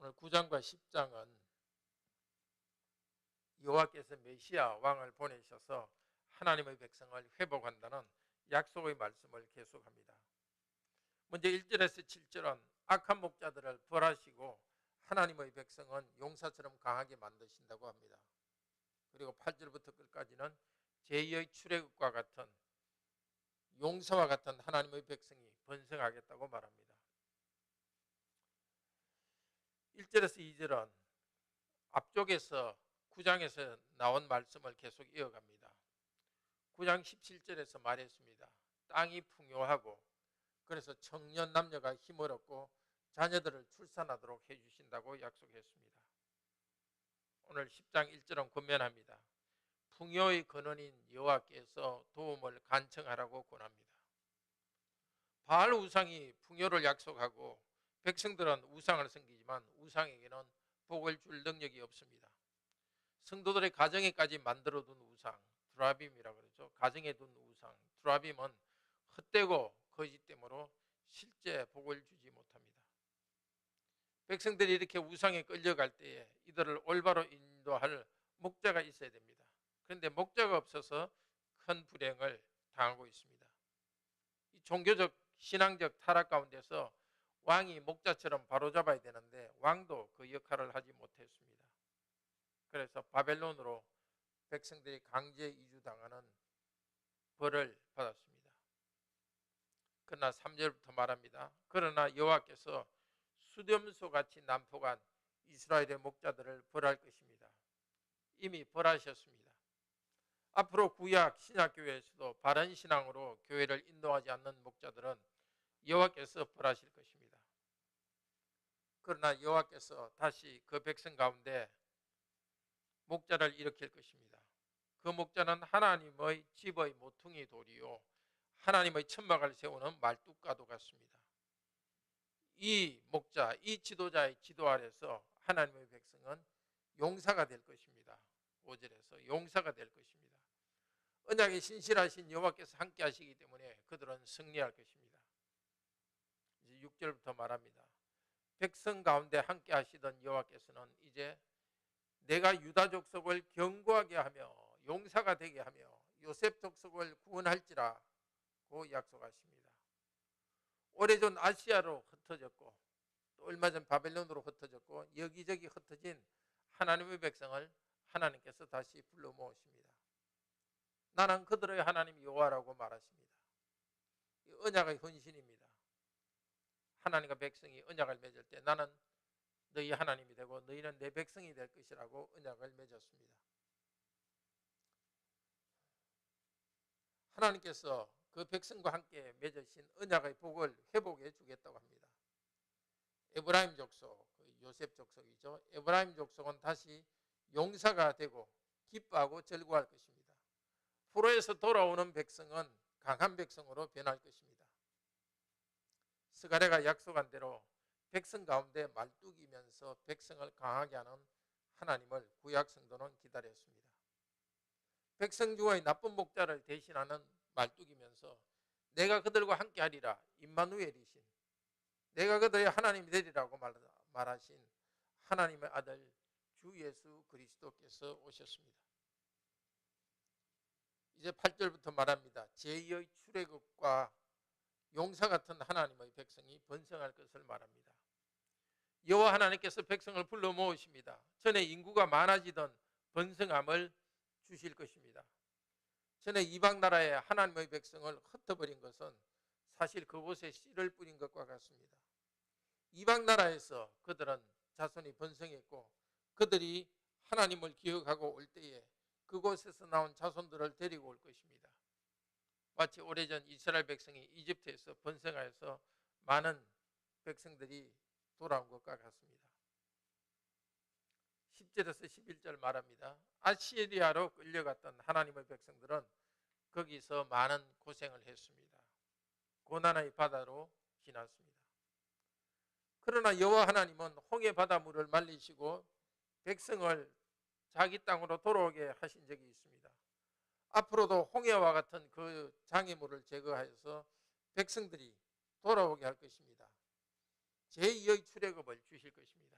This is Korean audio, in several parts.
오늘 9장과 10장은 여호와께서 메시아 왕을 보내셔서 하나님의 백성을 회복한다는 약속의 말씀을 계속합니다. 먼저 1절에서 7절은 악한 목자들을 벌하시고 하나님의 백성은 용사처럼 강하게 만드신다고 합니다. 그리고 8절부터 끝까지는 제2의 출애굽과 같은 용사와 같은 하나님의 백성이 번성하겠다고 말합니다. 1절에서 2절은 앞쪽에서 9장에서 나온 말씀을 계속 이어갑니다. 9장 17절에서 말했습니다. 땅이 풍요하고 그래서 청년 남녀가 힘을 얻고 자녀들을 출산하도록 해주신다고 약속했습니다. 오늘 10장 1절은 권면합니다. 풍요의 근원인 여호와께서 도움을 간청하라고 권합니다. 바알 우상이 풍요를 약속하고 백성들은 우상을 섬기지만 우상에게는 복을 줄 능력이 없습니다. 성도들의 가정에까지 만들어둔 우상, 드라빔이라고 그러죠. 가정에 둔 우상, 드라빔은 헛되고 거짓됨으로 실제 복을 주지 못합니다. 백성들이 이렇게 우상에 끌려갈 때에 이들을 올바로 인도할 목자가 있어야 됩니다. 그런데 목자가 없어서 큰 불행을 당하고 있습니다. 이 종교적 신앙적 타락 가운데서 왕이 목자처럼 바로잡아야 되는데 왕도 그 역할을 하지 못했습니다. 그래서 바벨론으로 백성들이 강제 이주당하는 벌을 받았습니다. 그러나 3절부터 말합니다. 그러나 여호와께서 수렴소같이 난폭한 이스라엘의 목자들을 벌할 것입니다. 이미 벌하셨습니다. 앞으로 구약 신약교회에서도 바른 신앙으로 교회를 인도하지 않는 목자들은 여호와께서 벌하실 것입니다. 그러나 여호와께서 다시 그 백성 가운데 목자를 일으킬 것입니다. 그 목자는 하나님의 집의 모퉁이 돌이요 하나님의 천막을 세우는 말뚝과도 같습니다. 이 목자, 이 지도자의 지도 아래서 하나님의 백성은 용사가 될 것입니다. 5절에서 용사가 될 것입니다. 언약에 신실하신 여호와께서 함께 하시기 때문에 그들은 승리할 것입니다. 이제 6절부터 말합니다. 백성 가운데 함께 하시던 여호와께서는 이제 내가 유다 족속을 견고하게 하며 용사가 되게 하며 요셉 족속을 구원할지라고 약속하십니다. 오래전 아시아로 흩어졌고 또 얼마 전 바벨론으로 흩어졌고 여기저기 흩어진 하나님의 백성을 하나님께서 다시 불러 모으십니다. 나는 그들의 하나님 여호와라고 말하십니다. 이 언약의 헌신입니다. 하나님과 백성이 언약을 맺을 때 나는 너희 하나님이 되고 너희는 내 백성이 될 것이라고 언약을 맺었습니다. 하나님께서 그 백성과 함께 맺으신 언약의 복을 회복해 주겠다고 합니다. 에브라임 족속, 요셉 족속이죠. 에브라임 족속은 다시 용사가 되고 기뻐하고 즐거워할 것입니다. 포로에서 돌아오는 백성은 강한 백성으로 변할 것입니다. 스가랴가 약속한 대로 백성 가운데 말뚝이면서 백성을 강하게 하는 하나님을 구약 성도는 기다렸습니다. 백성 중의 나쁜 목자를 대신하는 말뚝이면서 내가 그들과 함께 하리라 임마누엘이신 내가 그들의 하나님이 되리라고 말하신 하나님의 아들 주 예수 그리스도께서 오셨습니다. 이제 8절부터 말합니다. 제2의 출애굽과 용사 같은 하나님의 백성이 번성할 것을 말합니다. 여호와 하나님께서 백성을 불러 모으십니다. 전에 인구가 많아지던 번성함을 주실 것입니다. 전에 이방 나라의 하나님의 백성을 흩어버린 것은 사실 그곳에 씨를 뿌린 것과 같습니다. 이방 나라에서 그들은 자손이 번성했고 그들이 하나님을 기억하고 올 때에 그곳에서 나온 자손들을 데리고 올 것입니다. 마치 오래전 이스라엘 백성이 이집트에서 번성하여서 많은 백성들이 돌아온 것과 같습니다. 10절에서 11절 말합니다. 아시리아로 끌려갔던 하나님의 백성들은 거기서 많은 고생을 했습니다. 고난의 바다로 지났습니다. 그러나 여호와 하나님은 홍해 바닷물을 말리시고 백성을 자기 땅으로 돌아오게 하신 적이 있습니다. 앞으로도 홍해와 같은 그 장애물을 제거하여서 백성들이 돌아오게 할 것입니다. 제2의 출애굽을 주실 것입니다.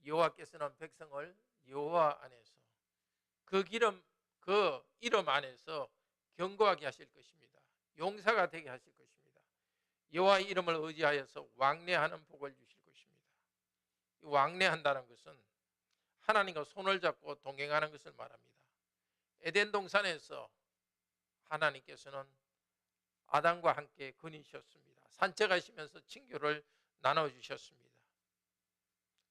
여호와께서는 백성을 여호와 안에서 그 이름 안에서 견고하게 하실 것입니다. 용사가 되게 하실 것입니다. 여호와의 이름을 의지하여서 왕래하는 복을 주실 것입니다. 왕래한다는 것은 하나님과 손을 잡고 동행하는 것을 말합니다. 에덴 동산에서 하나님께서는 아담과 함께 거니셨습니다. 산책하시면서 친교를 나눠주셨습니다.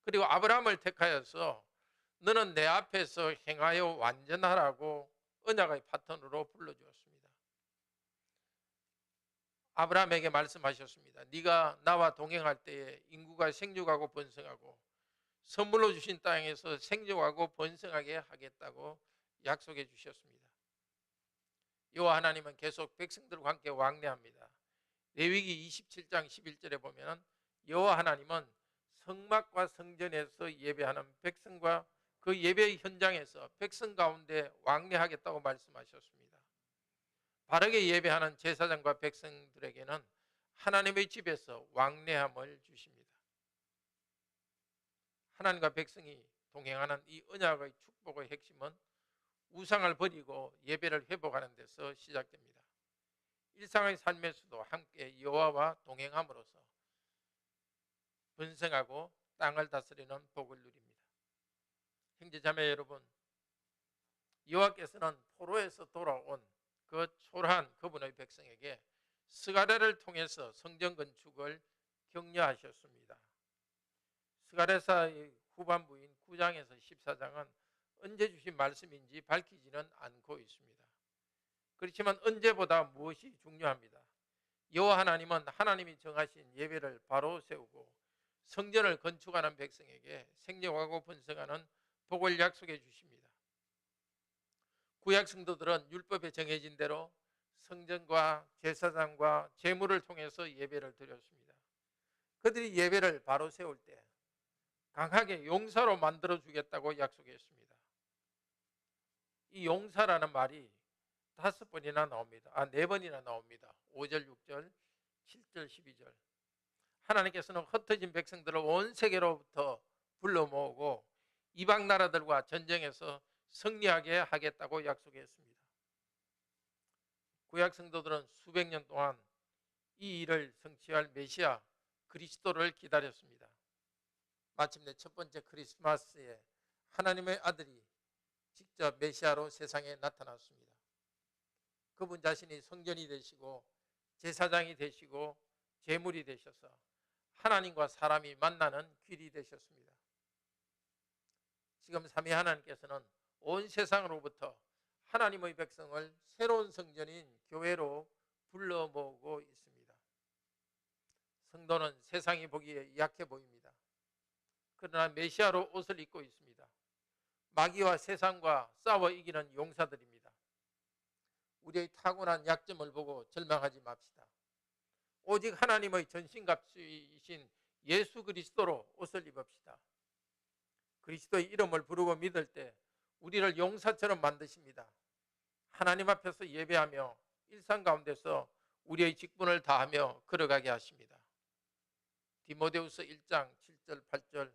그리고 아브라함을 택하여서 너는 내 앞에서 행하여 완전하라고 언약의 파트너로 불러주었습니다. 아브라함에게 말씀하셨습니다. 네가 나와 동행할 때에 인구가 생육하고 번성하고 선물로 주신 땅에서 생육하고 번성하게 하겠다고 약속해 주셨습니다. 여호와 하나님은 계속 백성들과 함께 왕래합니다. 레위기 27장 11절에 보면 여호와 하나님은 성막과 성전에서 예배하는 백성과 그 예배 현장에서 백성 가운데 왕래하겠다고 말씀하셨습니다. 바르게 예배하는 제사장과 백성들에게는 하나님의 집에서 왕래함을 주십니다. 하나님과 백성이 동행하는 이 언약의 축복의 핵심은 우상을 버리고 예배를 회복하는 데서 시작됩니다. 일상의 삶에서도 함께 여호와와 동행함으로써 번성하고 땅을 다스리는 복을 누립니다. 형제자매 여러분, 여호와께서는 포로에서 돌아온 그 초라한 그분의 백성에게 스가랴를 통해서 성전 건축을 격려하셨습니다. 스가랴서의 후반부인 9장에서 14장은 언제 주신 말씀인지 밝히지는 않고 있습니다. 그렇지만 언제보다 무엇이 중요합니다. 여호와 하나님은 하나님이 정하신 예배를 바로 세우고 성전을 건축하는 백성에게 생육하고 번성하는 복을 약속해 주십니다. 구약 성도들은 율법에 정해진 대로 성전과 제사장과 제물을 통해서 예배를 드렸습니다. 그들이 예배를 바로 세울 때 강하게 용사로 만들어 주겠다고 약속했습니다. 이 용사라는 말이 5번이나 나옵니다. 4번이나 나옵니다. 5절, 6절, 7절, 12절. 하나님께서는 흩어진 백성들을 온 세계로부터 불러 모으고 이방 나라들과 전쟁에서 승리하게 하겠다고 약속했습니다. 구약 성도들은 수백 년 동안 이 일을 성취할 메시아 그리스도를 기다렸습니다. 마침내 첫 번째 크리스마스에 하나님의 아들이 직접 메시아로 세상에 나타났습니다. 그분 자신이 성전이 되시고 제사장이 되시고 제물이 되셔서 하나님과 사람이 만나는 길이 되셨습니다. 지금 삼위 하나님께서는 온 세상으로부터 하나님의 백성을 새로운 성전인 교회로 불러 모으고 있습니다. 성도는 세상이 보기에 약해 보입니다. 그러나 메시아로 옷을 입고 있습니다. 마귀와 세상과 싸워 이기는 용사들입니다. 우리의 타고난 약점을 보고 절망하지 맙시다. 오직 하나님의 전신갑주이신 예수 그리스도로 옷을 입읍시다. 그리스도의 이름을 부르고 믿을 때 우리를 용사처럼 만드십니다. 하나님 앞에서 예배하며 일상 가운데서 우리의 직분을 다하며 걸어가게 하십니다. 디모데후서 1장 7절 8절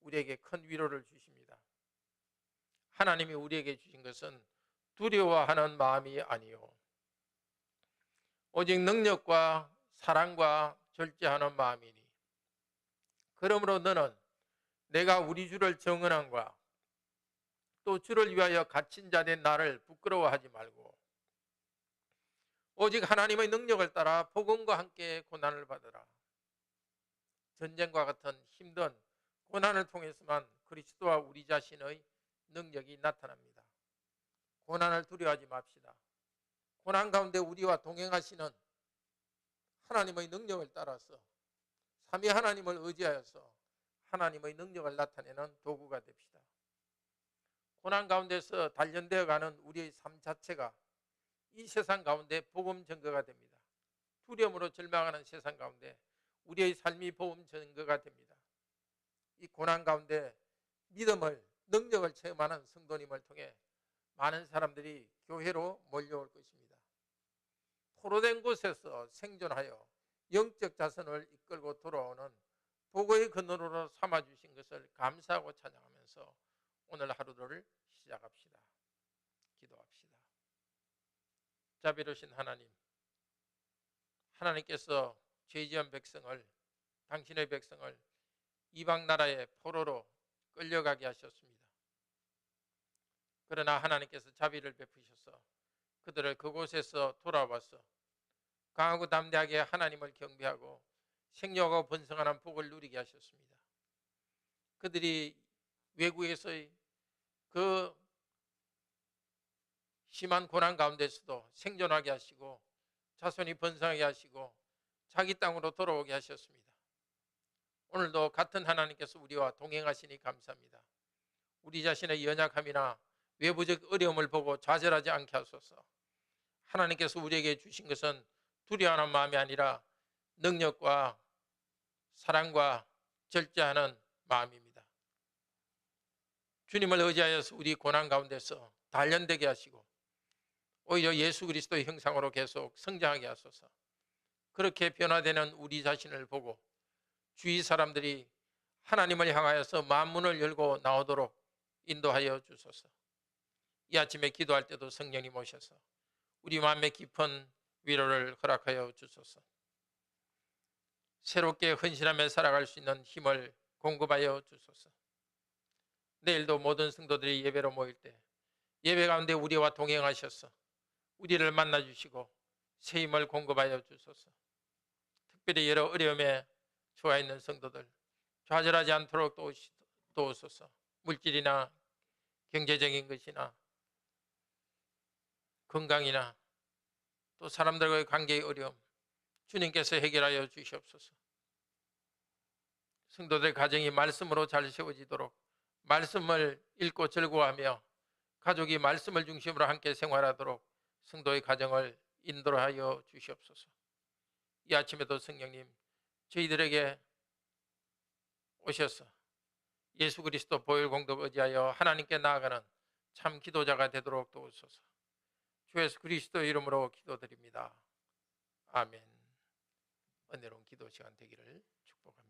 우리에게 큰 위로를 주십니다. 하나님이 우리에게 주신 것은 두려워하는 마음이 아니요 오직 능력과 사랑과 절제하는 마음이니 그러므로 너는 내가 우리 주를 정언함과 또 주를 위하여 갇힌 자 된 나를 부끄러워하지 말고 오직 하나님의 능력을 따라 복음과 함께 고난을 받으라. 전쟁과 같은 힘든 고난을 통해서만 그리스도와 우리 자신의 능력이 나타납니다. 고난을 두려워하지 맙시다. 고난 가운데 우리와 동행하시는 하나님의 능력을 따라서 삼위 하나님을 의지하여서 하나님의 능력을 나타내는 도구가 됩시다. 고난 가운데서 단련되어 가는 우리의 삶 자체가 이 세상 가운데 복음 증거가 됩니다. 두려움으로 절망하는 세상 가운데 우리의 삶이 복음 증거가 됩니다. 이 고난 가운데 믿음을 능력을 체험하는 성도님을 통해 많은 사람들이 교회로 몰려올 것입니다. 포로된 곳에서 생존하여 영적 자손을 이끌고 돌아오는 복의 근원으로 삼아주신 것을 감사하고 찬양하면서 오늘 하루를 시작합시다. 기도합시다. 자비로우신 하나님, 하나님께서 죄지은 백성을, 당신의 백성을 이방 나라의 포로로 끌려가게 하셨습니다. 그러나 하나님께서 자비를 베푸셔서 그들을 그곳에서 돌아와서 강하고 담대하게 하나님을 경배하고 생명하고 번성하는 복을 누리게 하셨습니다. 그들이 외국에서의 그 심한 고난 가운데서도 생존하게 하시고 자손이 번성하게 하시고 자기 땅으로 돌아오게 하셨습니다. 오늘도 같은 하나님께서 우리와 동행하시니 감사합니다. 우리 자신의 연약함이나 외부적 어려움을 보고 좌절하지 않게 하소서. 하나님께서 우리에게 주신 것은 두려워하는 마음이 아니라 능력과 사랑과 절제하는 마음입니다. 주님을 의지하여서 우리 고난 가운데서 단련되게 하시고 오히려 예수 그리스도의 형상으로 계속 성장하게 하소서. 그렇게 변화되는 우리 자신을 보고 주위 사람들이 하나님을 향하여서 만문을 열고 나오도록 인도하여 주소서. 이 아침에 기도할 때도 성령님 오셔서 우리 마음의 깊은 위로를 허락하여 주소서. 새롭게 헌신하며 살아갈 수 있는 힘을 공급하여 주소서. 내일도 모든 성도들이 예배로 모일 때 예배 가운데 우리와 동행하셔서 우리를 만나주시고 새 힘을 공급하여 주소서. 특별히 여러 어려움에 처해 있는 성도들 좌절하지 않도록 도우소서. 물질이나 경제적인 것이나 건강이나 또 사람들과의 관계의 어려움 주님께서 해결하여 주시옵소서. 성도들 가정이 말씀으로 잘 세워지도록 말씀을 읽고 즐거워하며 가족이 말씀을 중심으로 함께 생활하도록 성도의 가정을 인도하여 주시옵소서. 이 아침에도 성령님 저희들에게 오셔서 예수 그리스도 보혈 공덕 의지하여 하나님께 나아가는 참 기도자가 되도록 도우소서. 주 예수 그리스도의 이름으로 기도드립니다. 아멘. 은혜로운 기도 시간 되기를 축복합니다.